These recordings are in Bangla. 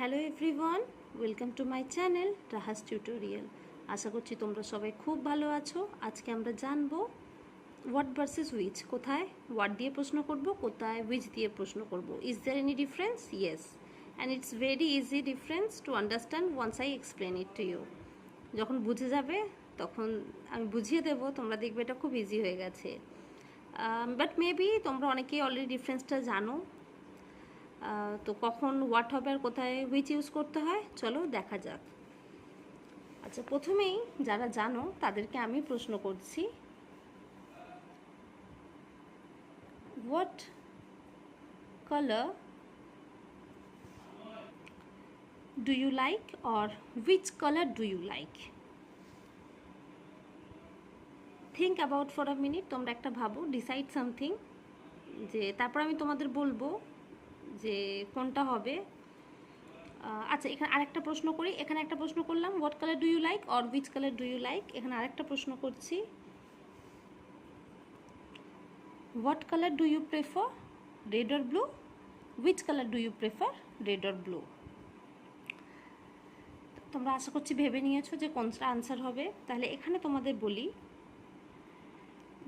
Hello everyone, welcome to my channel রাহাজ টিউটোরিয়াল। আশা করছি তোমরা সবাই খুব ভালো আছো। আজকে আমরা জানবো হোয়াট ভার্সেস হুইচ। কোথায় হোয়াট দিয়ে প্রশ্ন করব, কোথায় হুইচ দিয়ে প্রশ্ন করব। Is there any difference? Yes, and it's very easy difference to understand once I explain it to you. যখন বুঝে যাবে তখন আমি বুঝিয়ে দেবো, তোমরা দেখবে এটা খুব ইজি হয়ে গেছে। বাট মেবি তোমরা অনেকেই অলরেডি ডিফারেন্সটা জানো। তো কখন হোয়াট হবে আর কোথায় হুইচ ইউজ করতে হয় চলো দেখা যাক। আচ্ছা, প্রথমেই যারা জানো তাদেরকে আমি প্রশ্ন করছি, what colour do you like or which colour do you like? Think about for a minute. তোমরা একটা ভাবো, ডিসাইড সামথিং, যে তারপর আমি তোমাদের বলবো যে কোনটা হবে। আচ্ছা, এখানে আরেকটা প্রশ্ন করি। এখানে একটা প্রশ্ন করলাম what colour do you like or which colour do you like. এখানে আরেকটা প্রশ্ন করছি, what colour do you prefer, red or blue? Which colour do you prefer, red or blue? তোমরা আশা করছি ভেবে নিয়েছো যে কোনটা আনসার হবে। তাহলে এখানে তোমাদের বলি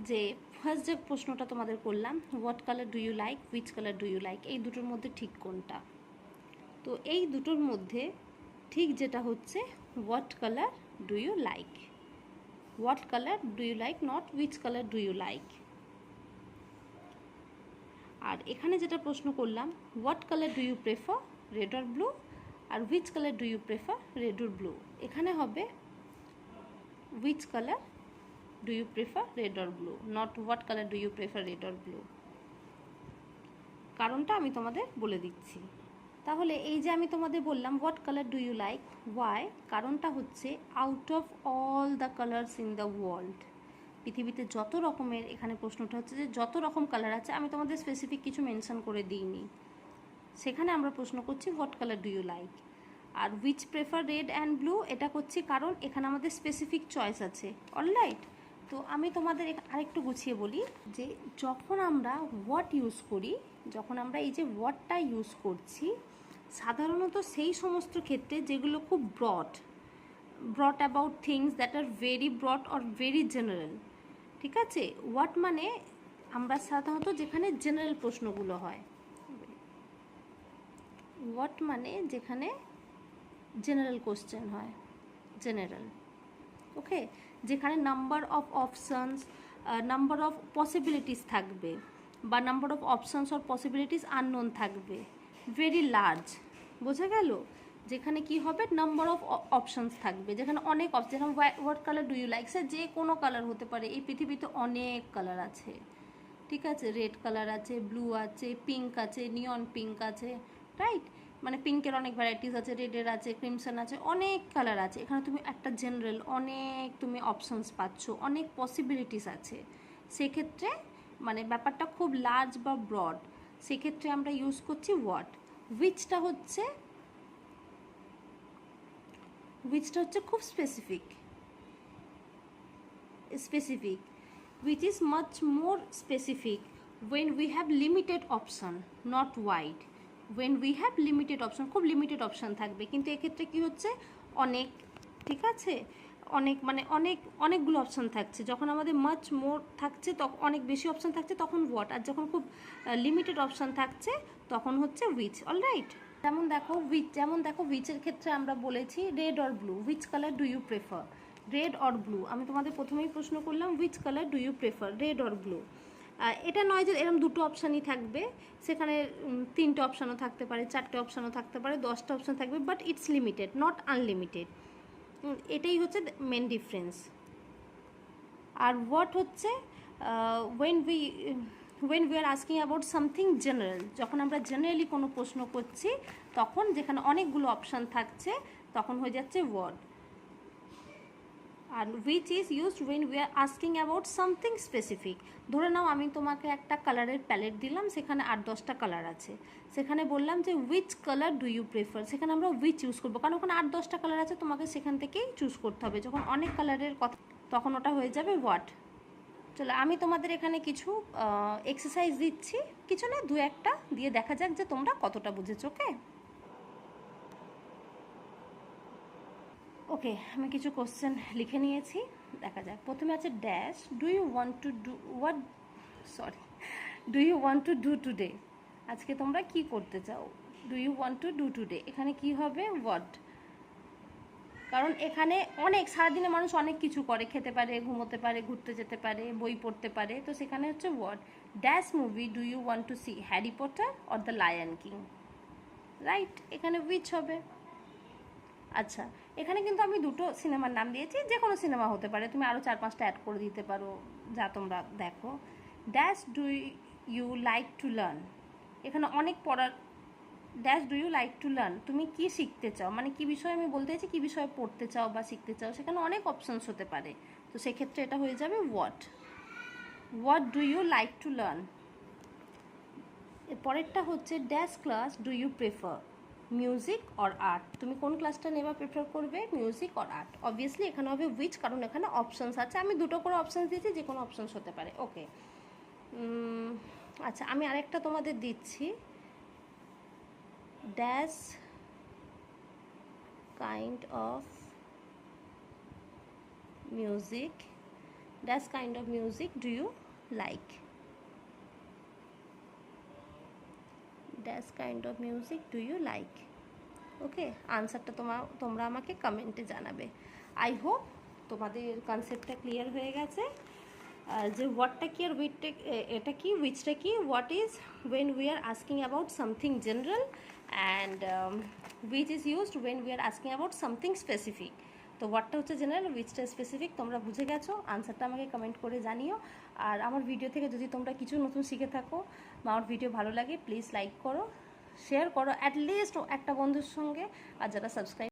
যে ফার্স্ট যে প্রশ্নটা তোমাদের করলাম, what colour do you like, which colour do you like, এই দুটোর মধ্যে ঠিক কোনটা? তো এই দুটোর মধ্যে ঠিক যেটা হচ্ছে what colour do you like. What colour do you like, not which colour do you like. আর এখানে যেটা প্রশ্ন করলাম, what colour do you prefer, red or blue, আর which colour do you prefer, red or blue. এখানে হবে which colour do you prefer, red or blue, not what colour do you prefer, red or blue. কারণটা আমি তোমাদের বলে দিচ্ছি। তাহলে এই যে আমি তোমাদের বললাম what colour do you like, why? কারণটা হচ্ছে out of all the colours in the world, পৃথিবীতে যত রকমের, এখানে প্রশ্নটা হচ্ছে যে যত রকম কালার আছে, আমি তোমাদের স্পেসিফিক কিছু মেনশন করে দিইনি, সেখানে আমরা প্রশ্ন করছি what colour do you like. আর which prefer red and blue, এটা করছি কারণ এখানে আমাদের স্পেসিফিক চয়েস আছে। অলরাইট, তো আমি তোমাদের আরেকটু গুছিয়ে বলি যে যখন আমরা হোয়াট ইউজ করি, যখন আমরা এই যে হোয়াটটা ইউজ করছি, সাধারণত সেই সমস্ত ক্ষেত্রে যেগুলো খুব broad about things that are very broad or very general. ঠিক আছে, হোয়াট মানে আমরা সাধারণত যেখানে জেনারেল প্রশ্নগুলো হয়, হোয়াট মানে যেখানে জেনারেল কোশ্চেন হয়, জেনারেল, ওকে, যেখানে number of options, number of possibilities থাকবে, বা number of options or possibilities unknown থাকবে, ভেরি লার্জ। বোঝা গেল? যেখানে কি হবে, নাম্বার অফ অপশানস থাকবে, যেখানে অনেক যেখানে what colour do you like, সে যে কোনো কালার হতে পারে। এই পৃথিবীতে অনেক কালার আছে, ঠিক আছে, রেড কালার আছে, ব্লু আছে, পিঙ্ক আছে, নিয়ন পিঙ্ক আছে, রাইট? মানে পিঙ্কের অনেক ভ্যারাইটিস আছে, রেডের আছে, ক্রিমসন আছে, অনেক কালার আছে। এখানে তুমি একটা জেনারেল, অনেক তুমি অপশানস পাচ্ছ, অনেক পসিবিলিটিস আছে। সেক্ষেত্রে মানে ব্যাপারটা খুব লার্জ বা ব্রড, সেক্ষেত্রে আমরা ইউজ করছি হোয়াট। হুইচটা হচ্ছে খুব specific, which is much more specific when we have limited option, not wide. when we have limited option, খুব লিমিটেড অপশান থাকবে, কিন্তু এক্ষেত্রে কি হচ্ছে অনেক, ঠিক আছে, অনেক মানে অনেকগুলো অপশান থাকছে। যখন আমাদের মাচ মোর থাকছে, তখন অনেক বেশি অপশান থাকছে, তখন হোয়াট। আর যখন খুব লিমিটেড অপশান থাকছে তখন হচ্ছে হুইচ। অলরাইট, যেমন দেখো হুইচের ক্ষেত্রে আমরা বলেছি red or blue, which colour do you prefer, red or blue. আমি তোমাদের প্রথমেই প্রশ্ন করলাম which colour do you prefer, red or blue. এটা নয় যে এরকম দুটো অপশানই থাকবে, সেখানে তিনটে অপশানও থাকতে পারে, চারটে অপশানও থাকতে পারে, 10টা অপশান থাকবে, but it's limited, not unlimited. এটাই হচ্ছে মেন ডিফারেন্স। আর হোয়াট হচ্ছে when we are asking about something general, যখন আমরা জেনারেলি কোনো প্রশ্ন করছি, তখন যেখানে অনেকগুলো অপশান থাকছে তখন হয়ে যাচ্ছে হোয়াট। আর which is used when we are asking about something specific. ধরে নাও আমি তোমাকে একটা কালারের প্যালেট দিলাম, সেখানে 8-10টা কালার আছে, সেখানে বললাম যে which color do you prefer, সেখানে আমরা which ইউজ করবো, কারণ ওখানে 8-10টা কালার আছে, তোমাকে সেখান থেকেই চুজ করতে হবে। যখন অনেক কালারের কথা, তখন ওটা হয়ে যাবে হোয়াট। চলো আমি তোমাদের এখানে কিছু এক্সারসাইজ দিচ্ছি, কিছু না 2-1টা দিয়ে দেখা যাক যে তোমরা কতটা বুঝেছো। ওকে, ওকে, আমি কিছু কোশ্চেন লিখে নিয়েছি, দেখা যাক। প্রথমে আছে dash do you want to do what, sorry, do you want to do today, আজকে তোমরা কি করতে চাও। Do you want to do today, এখানে কি হবে হোয়াট, কারণ এখানে অনেক সারাদিনে মানুষ অনেক কিছু করে, খেতে পারে, ঘুমোতে পারে, ঘুরতে যেতে পারে, বই পড়তে পারে, তো সেখানে হচ্ছে what. Dash movie do you want to see, Harry Potter or the Lion King, right, এখানে উইচ হবে। আচ্ছা, এখানে কিন্তু আমি দুটো সিনেমার নাম দিয়েছি, যে কোনো সিনেমা হতে পারে, তুমি আরও 4-5টা অ্যাড করে দিতে পারো, যা তোমরা দেখো। Dash do you like to learn, এখানে অনেক পড়ার। Dash do you like to learn, তুমি কি শিখতে চাও, মানে কি বিষয়ে আমি বলতে চাইছি, কি বিষয়ে পড়তে চাও বা শিখতে চাও, সেখানে অনেক অপশানস হতে পারে, তো সেক্ষেত্রে এটা হয়ে যাবে what. What do you like to learn. এর পরেরটা হচ্ছে dash class do you prefer, music or art, তুমি কোন ক্লাসটা নেবা প্রেফার করবে, মিউজিক অর আর্ট। অবভিয়াসলি এখানে হবে উইচ, কারণ এখানে অপশানস আছে, আমি দুটো করে অপশানস দিয়েছি, যে কোনো অপশানস হতে পারে। ওকে, আচ্ছা, আমি আরেকটা তোমাদের দিচ্ছি, dash kind of music, dash kind of music do you like, dash kind of music do you like. Okay, আনসারটা তোমরা আমাকে কমেন্টে জানাবে। আই হোপ তোমাদের কনসেপ্টটা ক্লিয়ার হয়ে গেছে, যে হোয়াটটা কি আর উইচটা, এটা কি, উইচটা কি। What is when we are asking about something general, and which is used when we are asking about something specific. তো হোয়াটটা হচ্ছে জেনারেল, উইচটা স্পেসিফিক, তোমরা বুঝে গেছো। আনসারটা আমাকে কমেন্ট করে জানিও। আর আমার ভিডিও থেকে যদি তোমরা কিছু নতুন শিখে থাকো বা আমার ভিডিও ভালো লাগে, প্লিজ লাইক করো, শেয়ার করো অ্যাটলিস্ট একটা বন্ধুর সঙ্গে, আর যারা সাবস্ক্রাইব